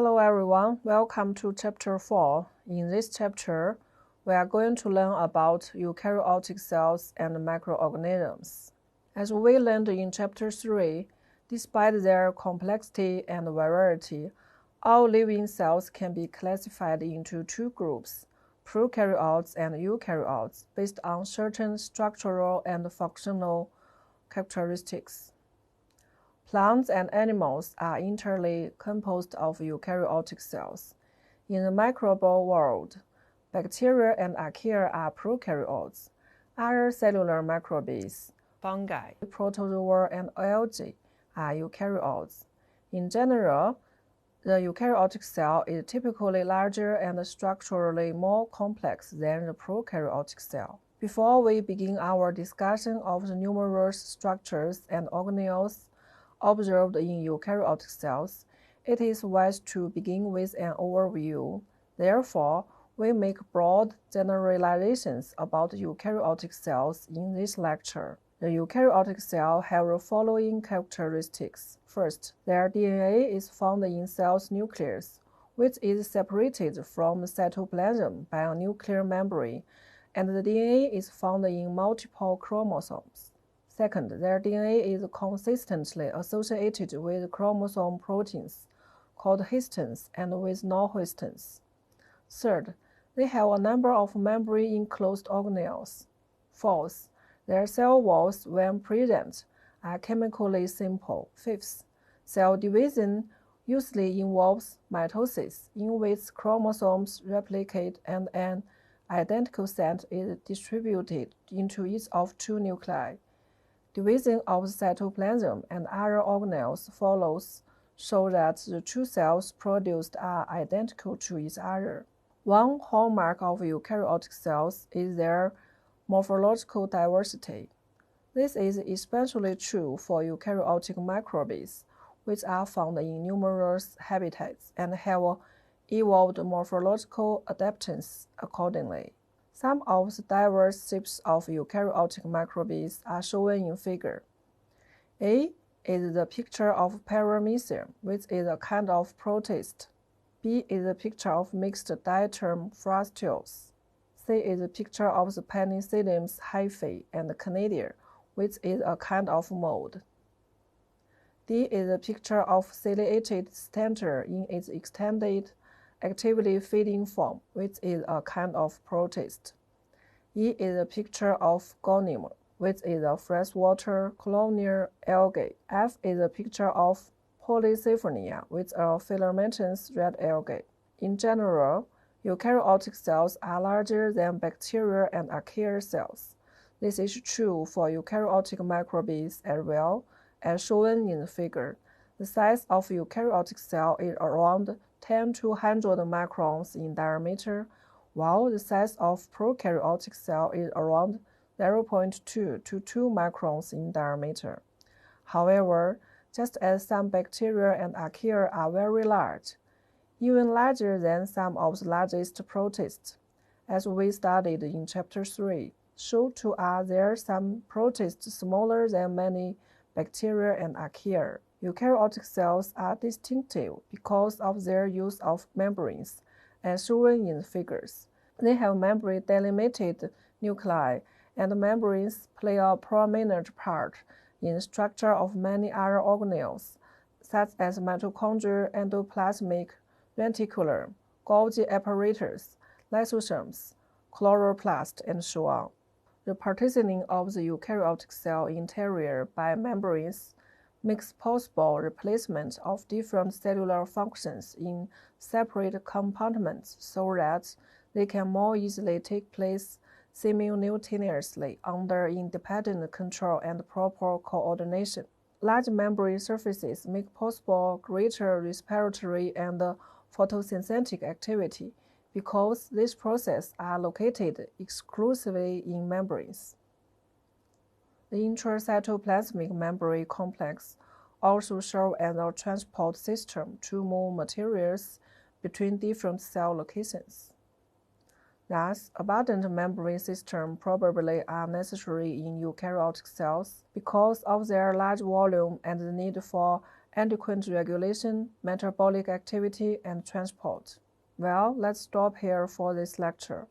Hello everyone, welcome to Chapter 4. In this chapter, we are going to learn about eukaryotic cells and microorganisms. As we learned in Chapter 3, despite their complexity and variety, all living cells can be classified into two groups, prokaryotes and eukaryotes, based on certain structural and functional characteristics. Plants and animals are entirely composed of eukaryotic cells. In the microbial world, bacteria and archaea are prokaryotes. Other cellular microbes, fungi, protozoa, and algae are eukaryotes. In general, the eukaryotic cell is typically larger and structurally more complex than the prokaryotic cell. Before we begin our discussion of the numerous structures and organelles observed in eukaryotic cells, it is wise to begin with an overview. Therefore, we make broad generalizations about eukaryotic cells in this lecture. The eukaryotic cell have the following characteristics. First, their DNA is found in cell's nucleus, which is separated from the cytoplasm by a nuclear membrane, and the DNA is found in multiple chromosomes. Second, their DNA is consistently associated with chromosome proteins called histones and with non-histones. Third, they have a number of membrane-enclosed organelles. Fourth, their cell walls, when present, are chemically simple. Fifth, cell division usually involves mitosis, in which chromosomes replicate and an identical set is distributed into each of two nuclei. Division of the cytoplasm and other organelles follows so that the two cells produced are identical to each other. One hallmark of eukaryotic cells is their morphological diversity. This is especially true for eukaryotic microbes, which are found in numerous habitats and have evolved morphological adaptations accordingly. Some of the diverse shapes of eukaryotic microbes are shown in figure. A is the picture of Paramecium, which is a kind of protist. B is a picture of mixed diatom fructose. C is a picture of the Penicillium hyphae and Canadia, which is a kind of mold. D is a picture of ciliated stentor in its extended actively feeding form, which is a kind of protist. E is a picture of Gonium, which is a freshwater colonial algae. F is a picture of Polycyphonia, which are filamentous red algae. In general, eukaryotic cells are larger than bacteria and archaea cells. This is true for eukaryotic microbes as well, as shown in the figure. The size of eukaryotic cell is around 10 to 100 microns in diameter, while the size of prokaryotic cell is around 0.2 to 2 microns in diameter. However, just as some bacteria and archaea are very large, even larger than some of the largest protists, as we studied in Chapter 3, so too are there some protists smaller than many bacteria and archaea. Eukaryotic cells are distinctive because of their use of membranes, as shown in the figures. They have membrane-delimited nuclei, and membranes play a prominent part in the structure of many other organelles, such as mitochondria, endoplasmic reticulum, Golgi apparatus, lysosomes, chloroplast, and so on. The partitioning of the eukaryotic cell interior by membranes makes possible replacement of different cellular functions in separate compartments so that they can more easily take place simultaneously under independent control and proper coordination. Large membrane surfaces make possible greater respiratory and photosynthetic activity because these processes are located exclusively in membranes. The intracytoplasmic membrane complex also serves as a transport system to move materials between different cell locations. Thus, abundant membrane systems probably are necessary in eukaryotic cells because of their large volume and the need for endocrine regulation, metabolic activity, and transport. Well, let's stop here for this lecture.